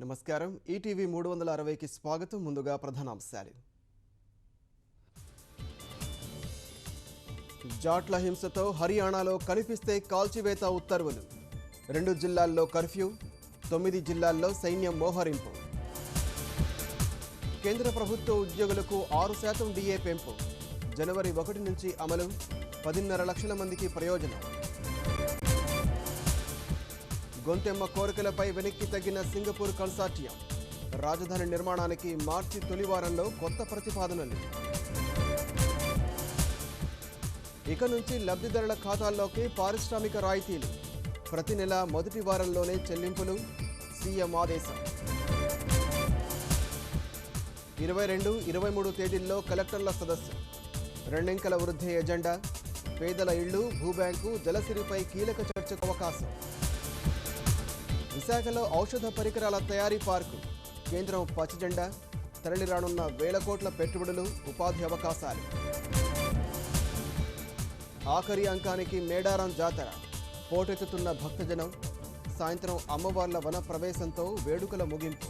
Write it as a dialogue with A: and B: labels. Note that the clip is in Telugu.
A: నమస్కారం ఈటీవీ 360కి స్వాగతం. ముందుగా ప్రధానాంశాలు. జాట్ల హింసతో హర్యానాలో కనిపిస్తే కాల్చివేత ఉత్తర్వులు. 2 జిల్లాల్లో కర్ఫ్యూ, 9 జిల్లాల్లో సైన్యం మోహరింపు. కేంద్ర ప్రభుత్వ ఉద్యోగులకు 6% డిఏ పెంపు. జనవరి 1 నుంచి అమలు. 10.5 లక్షల మందికి ప్రయోజనం. గొంతెమ్మ కోరికలపై వెనక్కి తగ్గిన సింగపూర్ కన్సార్టియం. రాజధాని నిర్మాణానికి మార్చి తొలి వారంలో కొత్త ప్రతిపాదనలు. ఇక నుంచి లబ్ధిదారుల ఖాతాల్లోకి పారిశ్రామిక రాయితీలు. ప్రతి నెల మొదటి వారంలోనే చెల్లింపులు. సీఎం ఆదేశం. 22, 23 తేదీల్లో కలెక్టర్ల సదస్సు. 2 అంకెల వృద్ధి ఎజెండా. పేదల ఇళ్లు, భూబ్యాంకు, జలసిరిపై కీలక చర్చకు అవకాశం. విశాఖలో ఔషధ పరికరాల తయారీ పార్కు. కేంద్రం పచ్చజెండా. తరలిరానున్న వేల కోట్ల పెట్టుబడులు, ఉపాధి అవకాశాలు. ఆఖరి అంకానికి మేడారం జాతర. పోటెత్తుతున్న భక్తజనం. సాయంత్రం అమ్మవార్ల వన ప్రవేశంతో వేడుకల ముగింపు.